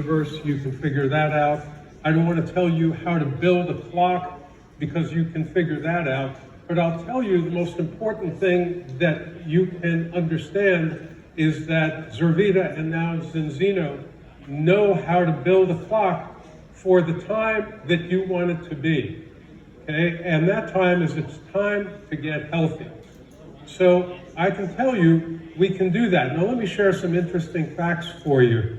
universe, you can figure that out. I don't want to tell you how to build a clock because you can figure that out, but I'll tell you the most important thing that you can understand is that Zervita and now Zinzino know how to build a clock for the time that you want it to be, okay? And that time is it's time to get healthy. So I can tell you we can do that. Now let me share some interesting facts for you.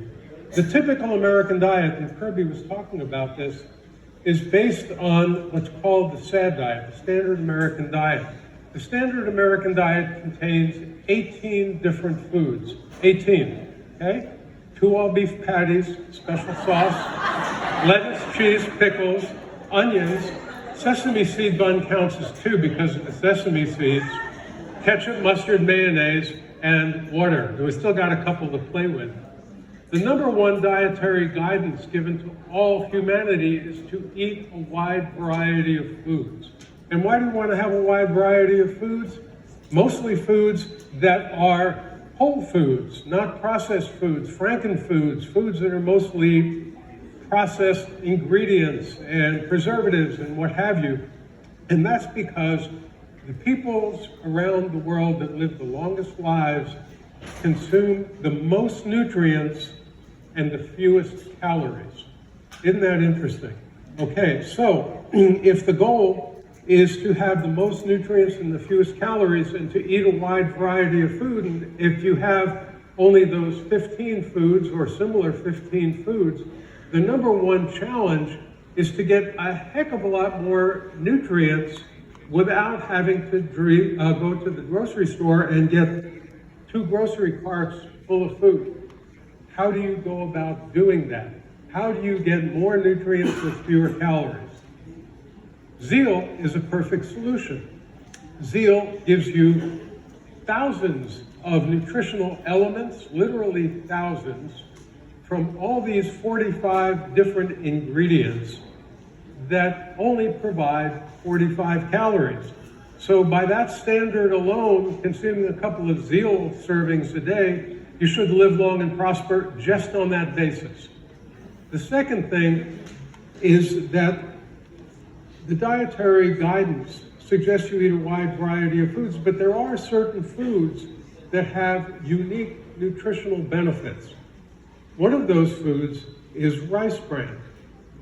The typical American diet, and Kirby was talking about this, is based on what's called the SAD diet, the Standard American Diet. The Standard American Diet contains 18 different foods. 18, okay? 2 all-beef patties, special sauce, lettuce, cheese, pickles, onions, sesame seed bun counts as 2 because of the sesame seeds, ketchup, mustard, mayonnaise, and water. We still got a couple to play with. The number one dietary guidance given to all humanity is to eat a wide variety of foods. And why do we want to have a wide variety of foods? Mostly foods that are whole foods, not processed foods, frankenfoods, foods that are mostly processed ingredients and preservatives and what have you. And that's because the peoples around the world that live the longest lives consume the most nutrients and the fewest calories. Isn't that interesting? Okay, so if the goal is to have the most nutrients and the fewest calories and to eat a wide variety of food, and if you have only those 15 foods or similar 15 foods, the number one challenge is to get a heck of a lot more nutrients without having to go to the grocery store and get 2 grocery carts full of food. How do you go about doing that? How do you get more nutrients with fewer calories? Zeal is a perfect solution. Zeal gives you thousands of nutritional elements, literally thousands, from all these 45 different ingredients that only provide 45 calories. So by that standard alone, consuming a couple of Zeal servings a day, you should live long and prosper just on that basis. The second thing is that the dietary guidance suggests you eat a wide variety of foods, but there are certain foods that have unique nutritional benefits. One of those foods is rice bran.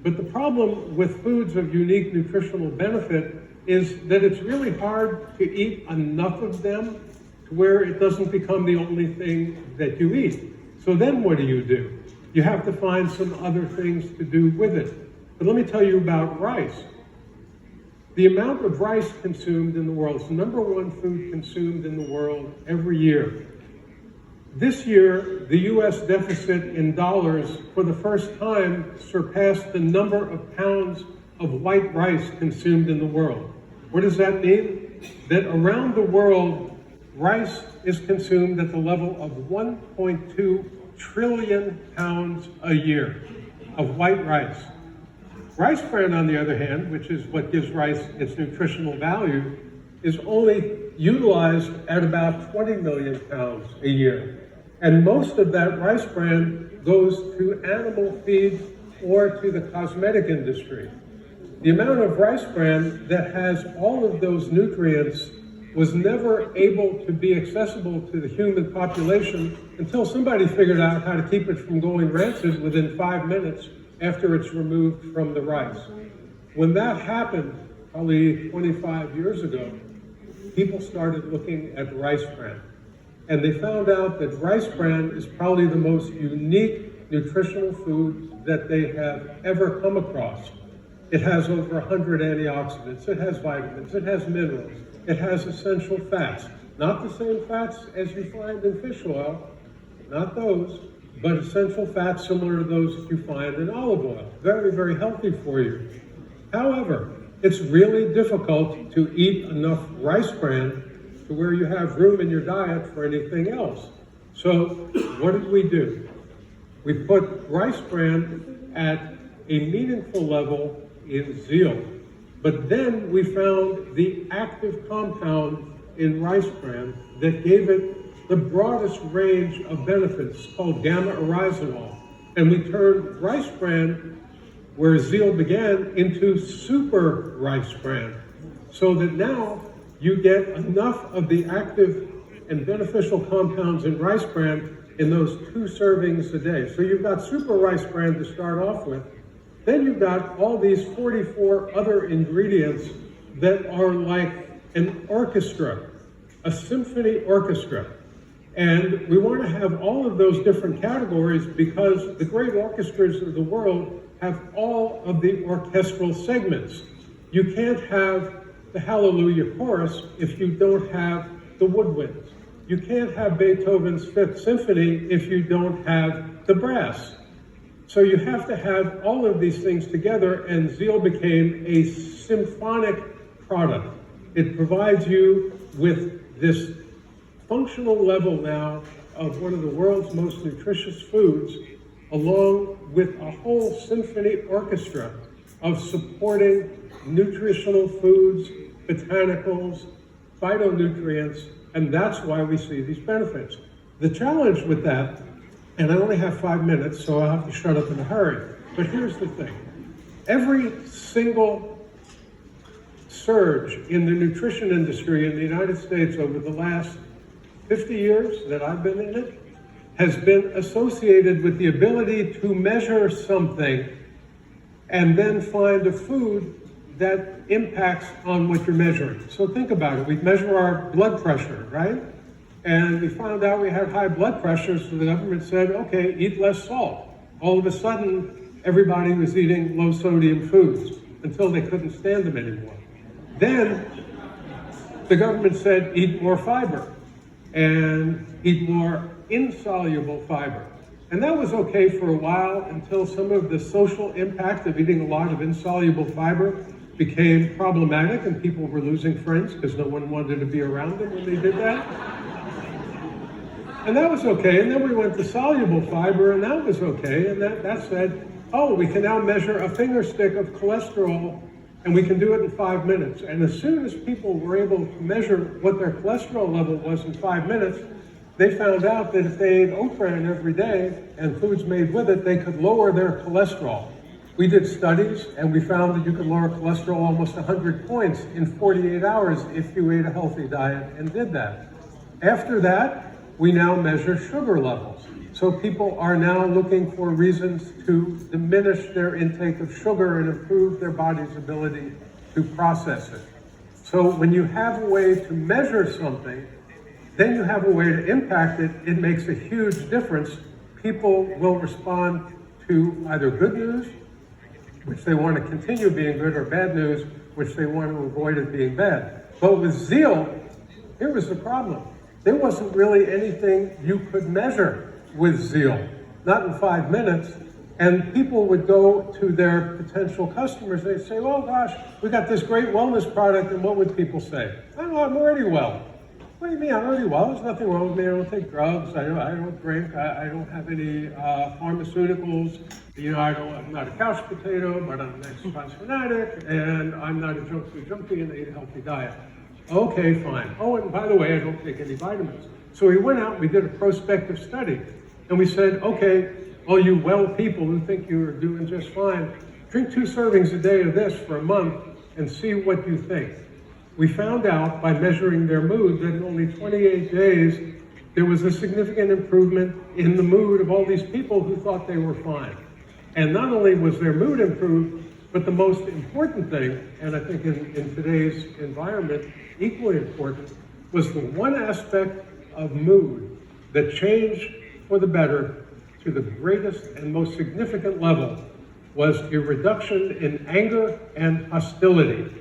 But the problem with foods of unique nutritional benefit is that it's really hard to eat enough of them to where it doesn't become the only thing that you eat. So then what do? You have to find some other things to do with it. But let me tell you about rice. The amount of rice consumed in the world is the number one food consumed in the world every year. This year, the U.S. deficit in dollars for the first time surpassed the number of pounds of white rice consumed in the world. What does that mean? That around the world, rice is consumed at the level of 1.2 trillion pounds a year of white rice. Rice bran, on the other hand, which is what gives rice its nutritional value, is only utilized at about 20 million pounds a year. And most of that rice bran goes to animal feed or to the cosmetic industry. The amount of rice bran that has all of those nutrients was never able to be accessible to the human population until somebody figured out how to keep it from going rancid within 5 minutes after it's removed from the rice. When that happened, probably 25 years ago, people started looking at rice bran. And they found out that rice bran is probably the most unique nutritional food that they have ever come across. It has over 100 antioxidants, it has vitamins, it has minerals, it has essential fats. Not the same fats as you find in fish oil, not those, but essential fats similar to those that you find in olive oil. Very, very healthy for you. However, it's really difficult to eat enough rice bran to where you have room in your diet for anything else. So what did we do? We put rice bran at a meaningful level in Zeal, but then we found the active compound in rice bran that gave it the broadest range of benefits, called gamma oryzanol. And we turned rice bran, where zeal began, into super rice bran, so that now you get enough of the active and beneficial compounds in rice bran in those 2 servings a day. So you've got super rice bran to start off with. Then you've got all these 44 other ingredients that are like an orchestra, a symphony orchestra. And we want to have all of those different categories because the great orchestras of the world have all of the orchestral segments. You can't have the Hallelujah Chorus if you don't have the woodwinds. You can't have Beethoven's Fifth Symphony if you don't have the brass. So you have to have all of these things together, and zeal became a symphonic product. It provides you with this functional level now of one of the world's most nutritious foods, along with a whole symphony orchestra of supporting nutritional foods, botanicals, phytonutrients, and that's why we see these benefits. The challenge with that, and I only have 5 minutes, so I'll have to shut up in a hurry, but here's the thing. Every single surge in the nutrition industry in the United States over the last 50 years that I've been in it has been associated with the ability to measure something and then find a food that impacts on what you're measuring. So think about it. We measure our blood pressure, right? And we found out we had high blood pressure, so the government said, okay, eat less salt. All of a sudden, everybody was eating low sodium foods until they couldn't stand them anymore. Then the government said, eat more fiber and eat more insoluble fiber. And that was okay for a while until some of the social impact of eating a lot of insoluble fiber became problematic and people were losing friends because no one wanted to be around them when they did that. And that was okay. And then we went to soluble fiber and that was okay. And that said, oh, we can now measure a finger stick of cholesterol and we can do it in 5 minutes. And as soon as people were able to measure what their cholesterol level was in 5 minutes, they found out that if they ate oat bran every day and foods made with it, they could lower their cholesterol. We did studies and we found that you could lower cholesterol almost 100 points in 48 hours if you ate a healthy diet and did that. After that, we now measure sugar levels. So people are now looking for reasons to diminish their intake of sugar and improve their body's ability to process it. So when you have a way to measure something, then you have a way to impact it, it makes a huge difference. People will respond to either good news, which they want to continue being good, or bad news, which they want to avoid it being bad. But with zeal, here was the problem. There wasn't really anything you could measure with zeal, not in 5 minutes. And people would go to their potential customers, they'd say, oh gosh, we got this great wellness product, and what would people say? Oh, I'm already well. What do you mean, I'm already well? There's nothing wrong with me. I don't take drugs. I don't drink. I don't have any pharmaceuticals. You know, I'm not a couch potato, but I'm an exercise fanatic, and I'm not a junk food junkie, and I eat a healthy diet. Okay, fine. Oh, and by the way, I don't take any vitamins. So we went out, we did a prospective study, and we said, okay, all you well people who think you're doing just fine, drink 2 servings a day of this for a month and see what you think. We found out by measuring their mood that in only 28 days, there was a significant improvement in the mood of all these people who thought they were fine. And not only was their mood improved, but the most important thing, and I think in today's environment, equally important, was the one aspect of mood that changed for the better to the greatest and most significant level was a reduction in anger and hostility.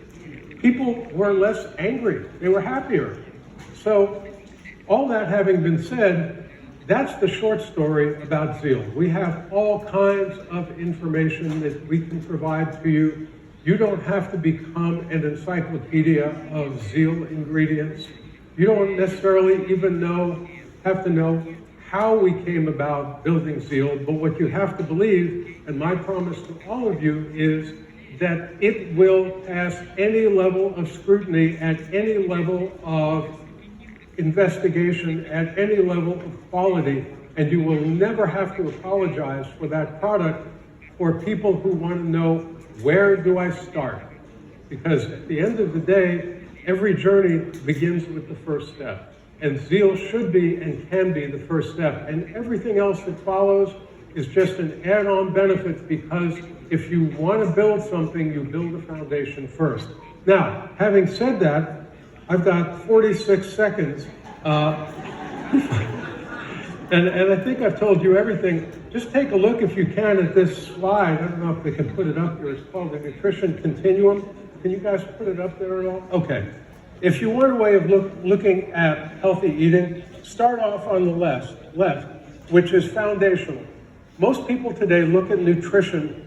People were less angry, they were happier. So all that having been said, that's the short story about zeal. We have all kinds of information that we can provide to you. You don't have to become an encyclopedia of zeal ingredients. You don't necessarily even have to know how we came about building zeal, but what you have to believe, and my promise to all of you, is that it will pass any level of scrutiny at any level of investigation, at any level of quality, and you will never have to apologize for that product for people who want to know, where do I start? Because at the end of the day, every journey begins with the first step. And zeal should be and can be the first step. And everything else that follows is just an add-on benefit, because if you want to build something, you build a foundation first. Now, having said that, I've got 46 seconds. And I think I've told you everything. Just take a look, if you can, at this slide. I don't know if they can put it up here. It's called the Nutrition Continuum. Can you guys put it up there at all? Okay. If you want a way of looking at healthy eating, start off on the left, which is foundational. Most people today look at nutrition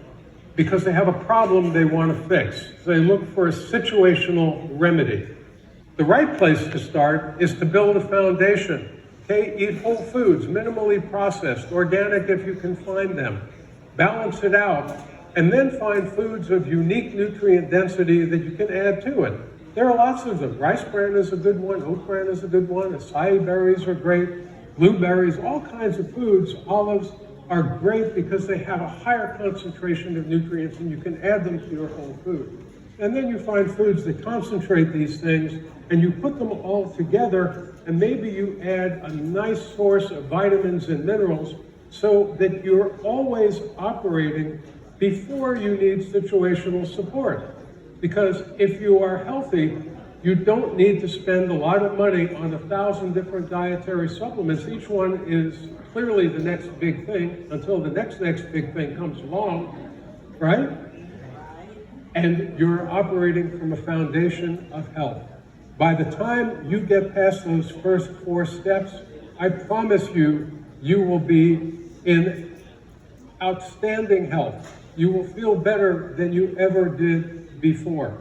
because they have a problem they want to fix. They look for a situational remedy. The right place to start is to build a foundation. Okay, eat whole foods, minimally processed, organic if you can find them. Balance it out, and then find foods of unique nutrient density that you can add to it. There are lots of them. Rice bran is a good one, oat bran is a good one, acai berries are great, blueberries, all kinds of foods. Olives are great because they have a higher concentration of nutrients, and you can add them to your whole food. And then you find foods that concentrate these things, and you put them all together, and maybe you add a nice source of vitamins and minerals so that you're always operating before you need situational support. Because if you are healthy, you don't need to spend a lot of money on 1,000 different dietary supplements. Each one is clearly the next big thing until the next big thing comes along, right? And you're operating from a foundation of health. By the time you get past those first 4 steps, I promise you, you will be in outstanding health. You will feel better than you ever did before.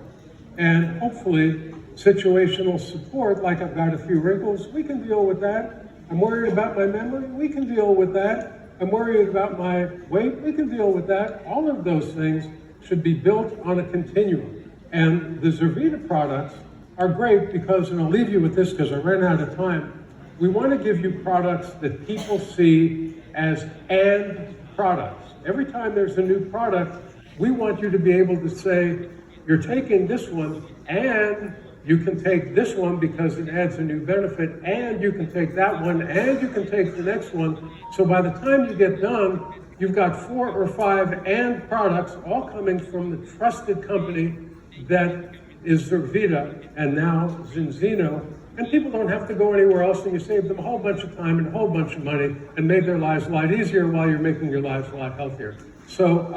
And hopefully, situational support, like I've got a few wrinkles, we can deal with that. I'm worried about my memory, we can deal with that. I'm worried about my weight, we can deal with that. All of those things should be built on a continuum. And the Zurvita products are great because, and I'll leave you with this because I ran out of time, we want to give you products that people see as and products. Every time there's a new product, we want you to be able to say, you're taking this one, and you can take this one because it adds a new benefit, and you can take that one, and you can take the next one. So by the time you get done, you've got 4 or 5 and products all coming from the trusted company that is Zurvita and now Zinzino. And people don't have to go anywhere else, and you save them a whole bunch of time and a whole bunch of money and made their lives a lot easier while you're making your lives a lot healthier. So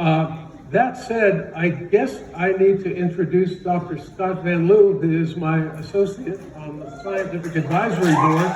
that said, I guess I need to introduce Dr. Scott Van Loo, who is my associate on the Scientific Advisory Board.